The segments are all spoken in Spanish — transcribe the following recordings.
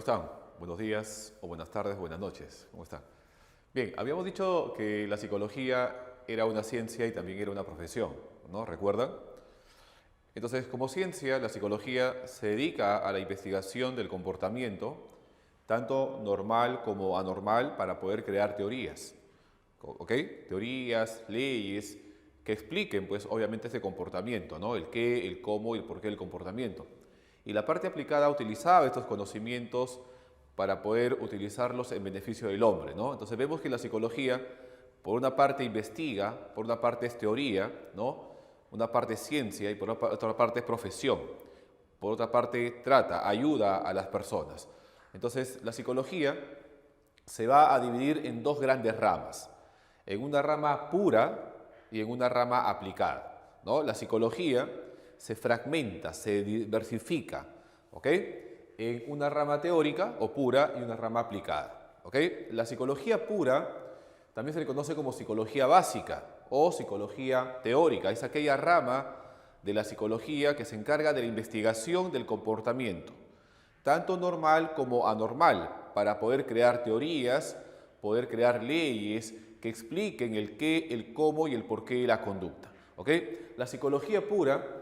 están? Buenos días, o buenas tardes, buenas noches. ¿Cómo están? Bien, habíamos dicho que la psicología era una ciencia y también era una profesión, ¿no? ¿Recuerdan? Entonces, como ciencia, la psicología se dedica a la investigación del comportamiento, tanto normal como anormal, para poder crear teorías, ¿ok? Teorías, leyes que expliquen, pues, obviamente ese comportamiento, ¿no? El qué, el cómo y el por qué del comportamiento. Y la parte aplicada utilizaba estos conocimientos para poder utilizarlos en beneficio del hombre, ¿no? Entonces vemos que la psicología, por una parte investiga, por una parte es teoría, ¿no? Una parte es ciencia y por otra parte es profesión. Por otra parte trata, ayuda a las personas. Entonces la psicología se va a dividir en dos grandes ramas, en una rama pura y en una rama aplicada, ¿no? La psicología se fragmenta, se diversifica, ¿ok? En una rama teórica o pura y una rama aplicada, ¿ok? La psicología pura también se le conoce como psicología básica o psicología teórica. Es aquella rama de la psicología que se encarga de la investigación del comportamiento, tanto normal como anormal, para poder crear teorías, poder crear leyes que expliquen el qué, el cómo y el porqué de la conducta, ¿ok? La psicología pura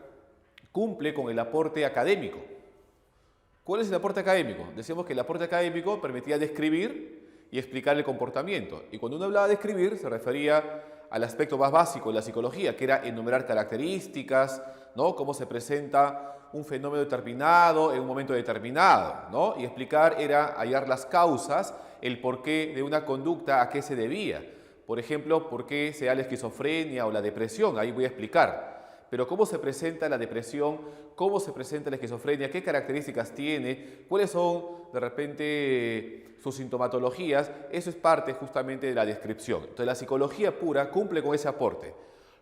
cumple con el aporte académico. ¿Cuál es el aporte académico? Decíamos que el aporte académico permitía describir y explicar el comportamiento. Y cuando uno hablaba de escribir, se refería al aspecto más básico de la psicología, que era enumerar características, ¿no? Cómo se presenta un fenómeno determinado en un momento determinado, ¿no? Y explicar era hallar las causas, el porqué de una conducta, a qué se debía. Por ejemplo, por qué se da la esquizofrenia o la depresión, ahí voy a explicar. Pero cómo se presenta la depresión, cómo se presenta la esquizofrenia, qué características tiene, cuáles son de repente sus sintomatologías, eso es parte justamente de la descripción. Entonces la psicología pura cumple con ese aporte,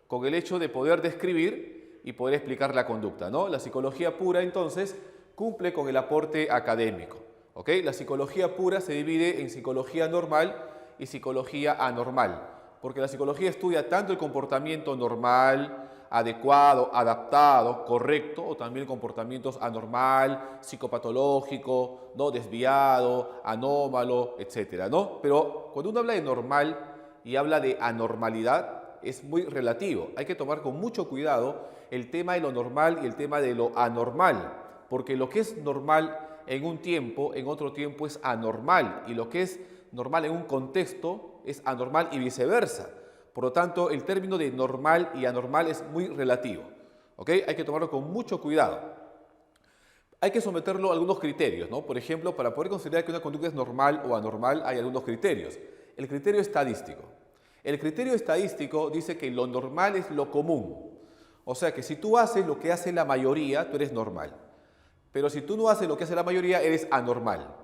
con el hecho de poder describir y poder explicar la conducta, ¿no? La psicología pura entonces cumple con el aporte académico, ¿ok? La psicología pura se divide en psicología normal y psicología anormal, porque la psicología estudia tanto el comportamiento normal, adecuado, adaptado, correcto, o también comportamientos anormal, psicopatológico, ¿no? Desviado, anómalo, etcétera, ¿no? Pero cuando uno habla de normal y habla de anormalidad, es muy relativo. Hay que tomar con mucho cuidado el tema de lo normal y el tema de lo anormal, porque lo que es normal en un tiempo, en otro tiempo es anormal, y lo que es normal en un contexto es anormal y viceversa. Por lo tanto, el término de normal y anormal es muy relativo, ¿ok? Hay que tomarlo con mucho cuidado. Hay que someterlo a algunos criterios, ¿no? Por ejemplo, para poder considerar que una conducta es normal o anormal, hay algunos criterios. El criterio estadístico. El criterio estadístico dice que lo normal es lo común. O sea que si tú haces lo que hace la mayoría, tú eres normal. Pero si tú no haces lo que hace la mayoría, eres anormal.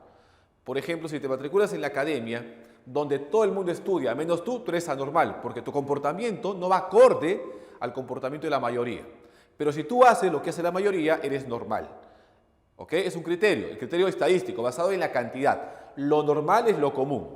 Por ejemplo, si te matriculas en la academia, donde todo el mundo estudia, menos tú eres anormal, porque tu comportamiento no va acorde al comportamiento de la mayoría. Pero si tú haces lo que hace la mayoría, eres normal, ¿ok? Es un criterio, el criterio estadístico, basado en la cantidad. Lo normal es lo común.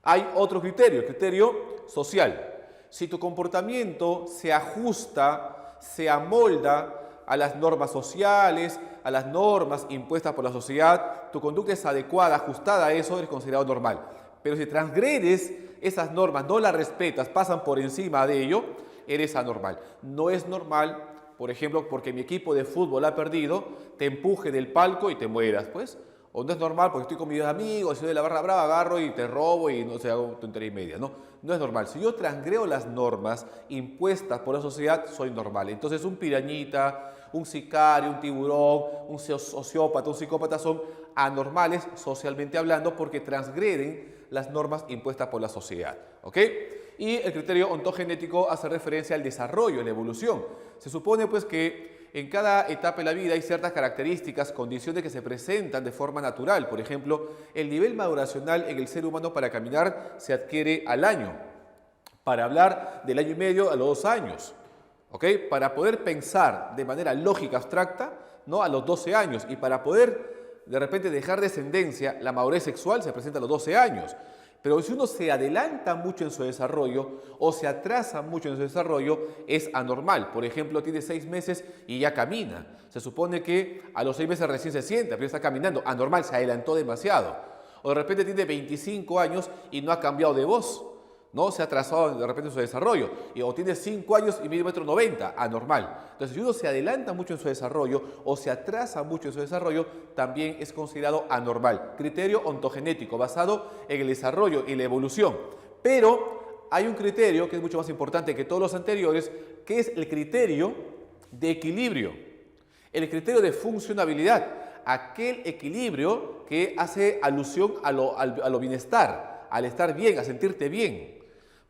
Hay otro criterio, el criterio social. Si tu comportamiento se ajusta, se amolda a las normas sociales, a las normas impuestas por la sociedad, tu conducta es adecuada, ajustada a eso, eres considerado normal. Pero si transgredes esas normas, no las respetas, pasan por encima de ello, eres anormal. No es normal, por ejemplo, porque mi equipo de fútbol ha perdido, te empuje del palco y te mueras, pues. O no es normal porque estoy con mis amigos, soy de la barra brava, agarro y te robo y no sé, hago tontería y media. No, no es normal. Si yo transgreo las normas impuestas por la sociedad, soy normal. Entonces un pirañita, un sicario, un tiburón, un sociópata, un psicópata son anormales socialmente hablando porque transgreden las normas impuestas por la sociedad, ¿ok? Y el criterio ontogenético hace referencia al desarrollo, a la evolución. Se supone pues que en cada etapa de la vida hay ciertas características, condiciones que se presentan de forma natural. Por ejemplo, el nivel maduracional en el ser humano para caminar se adquiere al año. Para hablar del año y medio a los 2 años. ¿Ok? Para poder pensar de manera lógica abstracta, ¿no? A los 12 años. Y para poder de repente dejar descendencia, la madurez sexual se presenta a los 12 años. Pero si uno se adelanta mucho en su desarrollo o se atrasa mucho en su desarrollo, es anormal. Por ejemplo, tiene 6 meses y ya camina. Se supone que a los 6 meses recién se sienta, pero está caminando. Anormal, se adelantó demasiado. O de repente tiene 25 años y no ha cambiado de voz, ¿no? Se ha atrasado de repente en su desarrollo. O tiene 5 años y mide 1,90 m, anormal. Entonces, si uno se adelanta mucho en su desarrollo o se atrasa mucho en su desarrollo, también es considerado anormal. Criterio ontogenético, basado en el desarrollo y la evolución. Pero hay un criterio que es mucho más importante que todos los anteriores, que es el criterio de equilibrio, el criterio de funcionabilidad, aquel equilibrio que hace alusión a lo bienestar, al estar bien, a sentirte bien.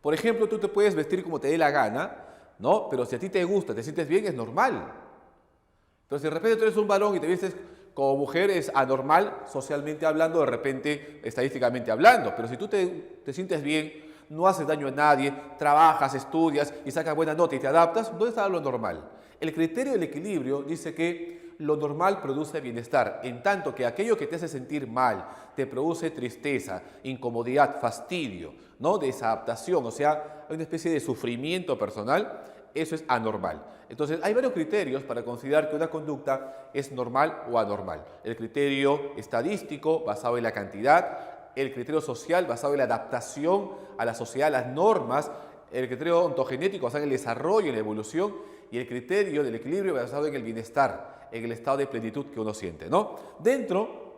Por ejemplo, tú te puedes vestir como te dé la gana, ¿no? Pero si a ti te gusta, te sientes bien, es normal. Pero si de repente tú eres un varón y te vistes como mujer, es anormal, socialmente hablando, de repente, estadísticamente hablando. Pero si tú te sientes bien, no haces daño a nadie, trabajas, estudias y sacas buena nota y te adaptas, ¿dónde está lo normal? El criterio del equilibrio dice que lo normal produce bienestar, en tanto que aquello que te hace sentir mal, te produce tristeza, incomodidad, fastidio, ¿no? Desadaptación, o sea, hay una especie de sufrimiento personal, eso es anormal. Entonces, hay varios criterios para considerar que una conducta es normal o anormal. El criterio estadístico, basado en la cantidad, el criterio social, basado en la adaptación a la sociedad, a las normas, el criterio ontogenético, basado en el desarrollo y la evolución, y el criterio del equilibrio basado en el bienestar, en el estado de plenitud que uno siente, ¿no? Dentro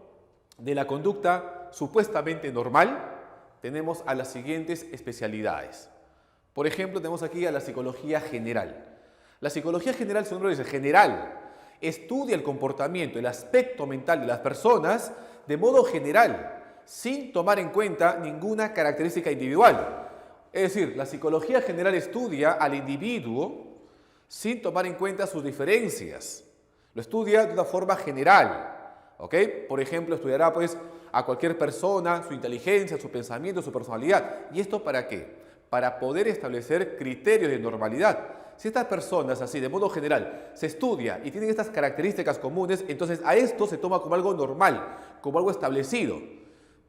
de la conducta supuestamente normal, tenemos a las siguientes especialidades. Por ejemplo, tenemos aquí a la psicología general. La psicología general, su nombre dice general, estudia el comportamiento, el aspecto mental de las personas de modo general, sin tomar en cuenta ninguna característica individual. Es decir, la psicología general estudia al individuo sin tomar en cuenta sus diferencias. Lo estudia de una forma general, ¿ok? Por ejemplo, estudiará pues a cualquier persona, su inteligencia, su pensamiento, su personalidad. ¿Y esto para qué? Para poder establecer criterios de normalidad. Si estas personas, así de modo general, se estudia y tienen estas características comunes, entonces a esto se toma como algo normal, como algo establecido.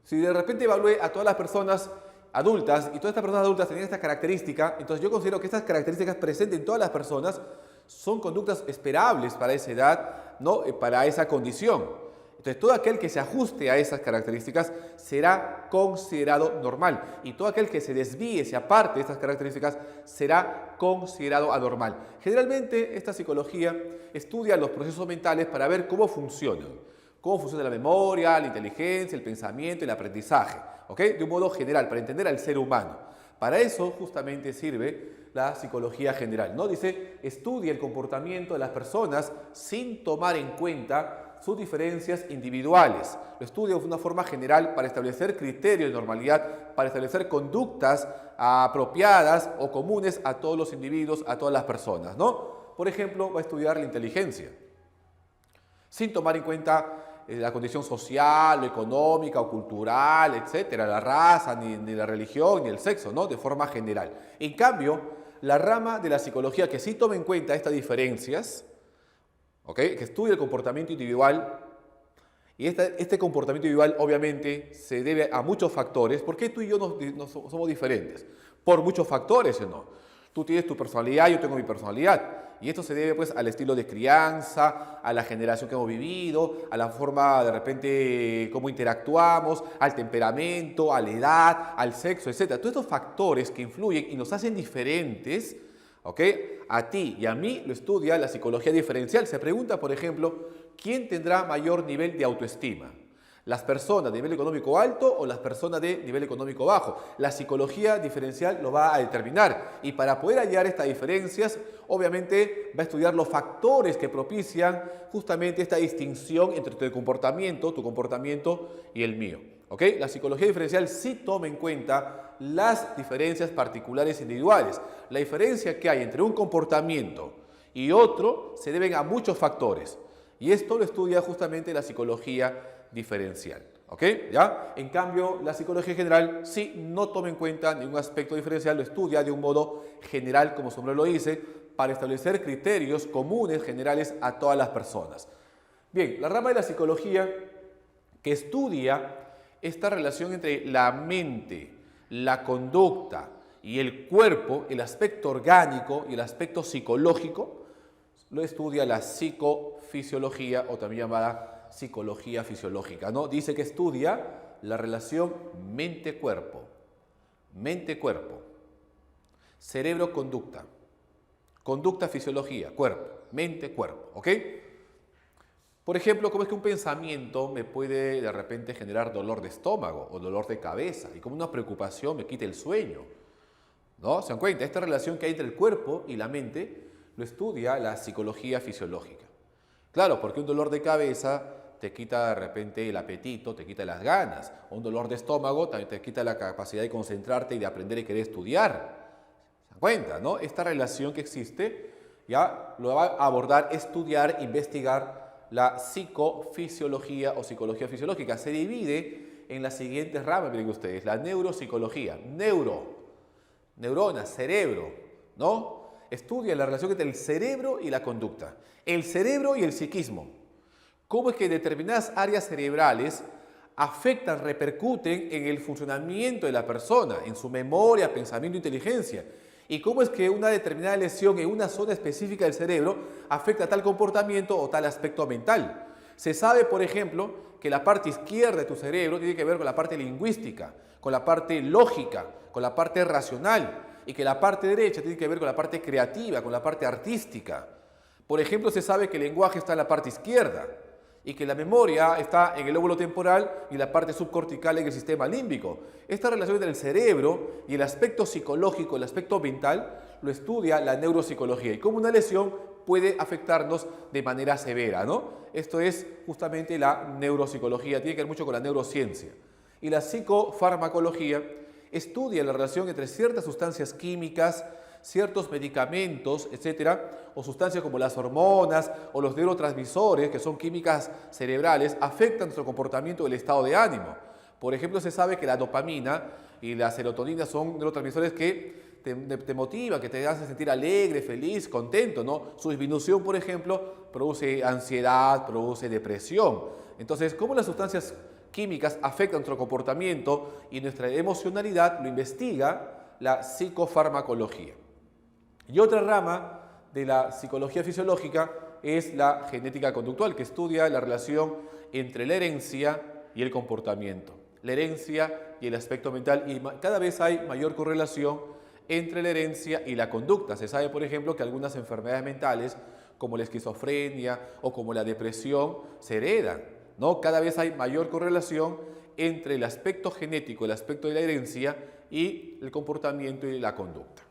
Si de repente evalúe a todas las personas adultas y todas estas personas adultas tienen esta característica, entonces yo considero que estas características presentes en todas las personas son conductas esperables para esa edad, ¿no? Para esa condición. Entonces todo aquel que se ajuste a esas características será considerado normal y todo aquel que se desvíe, se aparte de estas características será considerado anormal. Generalmente esta psicología estudia los procesos mentales para ver cómo funcionan. Cómo funciona la memoria, la inteligencia, el pensamiento, el aprendizaje, ¿ok? De un modo general, para entender al ser humano. Para eso justamente sirve la psicología general, ¿no? Dice, estudia el comportamiento de las personas sin tomar en cuenta sus diferencias individuales. Lo estudia de una forma general para establecer criterios de normalidad, para establecer conductas apropiadas o comunes a todos los individuos, a todas las personas, ¿no? Por ejemplo, va a estudiar la inteligencia, sin tomar en cuenta la condición social, o económica o cultural, etcétera, la raza, ni la religión, ni el sexo, ¿no? De forma general. En cambio, la rama de la psicología que sí toma en cuenta estas diferencias, ¿ok? Que estudia el comportamiento individual, y este comportamiento individual obviamente se debe a muchos factores. ¿Por qué tú y yo no somos diferentes? Por muchos factores, ¿o no? Tú tienes tu personalidad, yo tengo mi personalidad. Y esto se debe pues al estilo de crianza, a la generación que hemos vivido, a la forma de repente cómo interactuamos, al temperamento, a la edad, al sexo, etc. Todos estos factores que influyen y nos hacen diferentes, ¿ok? A ti y a mí lo estudia la psicología diferencial. Se pregunta, por ejemplo, ¿quién tendrá mayor nivel de autoestima? ¿Las personas de nivel económico alto o las personas de nivel económico bajo? La psicología diferencial lo va a determinar y para poder hallar estas diferencias, obviamente va a estudiar los factores que propician justamente esta distinción entre tu comportamiento y el mío. ¿Ok? La psicología diferencial sí toma en cuenta las diferencias particulares individuales. La diferencia que hay entre un comportamiento y otro se deben a muchos factores y esto lo estudia justamente la psicología diferencial, ¿ok? ¿Ya? En cambio, la psicología general sí no toma en cuenta ningún aspecto diferencial, lo estudia de un modo general, como su nombre lo dice, para establecer criterios comunes, generales a todas las personas. Bien, la rama de la psicología que estudia esta relación entre la mente, la conducta y el cuerpo, el aspecto orgánico y el aspecto psicológico, lo estudia la psicofisiología. psicofisiología o también llamada psicología fisiológica, ¿no? Dice que estudia la relación mente-cuerpo, cerebro-conducta, conducta-fisiología, cuerpo, mente-cuerpo, ¿ok? Por ejemplo, cómo es que un pensamiento me puede de repente generar dolor de estómago o dolor de cabeza y como una preocupación me quita el sueño, ¿no? ¿Se dan cuenta? Esta relación que hay entre el cuerpo y la mente lo estudia la psicología fisiológica. Claro, porque un dolor de cabeza te quita de repente el apetito, te quita las ganas. O un dolor de estómago también te quita la capacidad de concentrarte y de aprender y querer estudiar. ¿Se dan cuenta, no? Esta relación que existe ya lo va a abordar, estudiar, investigar la psicofisiología o psicología fisiológica. Se divide en las siguientes ramas, miren ustedes, la neuropsicología, neuronas, cerebro, ¿no? Estudia la relación entre el cerebro y la conducta, el cerebro y el psiquismo. Cómo es que determinadas áreas cerebrales afectan, repercuten en el funcionamiento de la persona, en su memoria, pensamiento e inteligencia. Y cómo es que una determinada lesión en una zona específica del cerebro afecta tal comportamiento o tal aspecto mental. Se sabe, por ejemplo, que la parte izquierda de tu cerebro tiene que ver con la parte lingüística, con la parte lógica, con la parte racional, y que la parte derecha tiene que ver con la parte creativa, con la parte artística. Por ejemplo, se sabe que el lenguaje está en la parte izquierda y que la memoria está en el lóbulo temporal y la parte subcortical en el sistema límbico. Esta relación entre el cerebro y el aspecto psicológico, el aspecto mental, lo estudia la neuropsicología y cómo una lesión puede afectarnos de manera severa, ¿no? Esto es justamente la neuropsicología, tiene que ver mucho con la neurociencia. Y la psicofarmacología estudia la relación entre ciertas sustancias químicas, ciertos medicamentos, etcétera, o sustancias como las hormonas o los neurotransmisores, que son químicas cerebrales, afectan nuestro comportamiento y el estado de ánimo. Por ejemplo, se sabe que la dopamina y la serotonina son neurotransmisores que te motivan, que te hacen sentir alegre, feliz, contento, ¿no? Su disminución, por ejemplo, produce ansiedad, produce depresión. Entonces, ¿cómo las sustancias químicas afectan nuestro comportamiento y nuestra emocionalidad? Lo investiga la psicofarmacología. Y otra rama de la psicología fisiológica es la genética conductual, que estudia la relación entre la herencia y el comportamiento, la herencia y el aspecto mental, y cada vez hay mayor correlación entre la herencia y la conducta. Se sabe, por ejemplo, que algunas enfermedades mentales, como la esquizofrenia o como la depresión, se heredan, ¿no? Cada vez hay mayor correlación entre el aspecto genético, el aspecto de la herencia y el comportamiento y la conducta.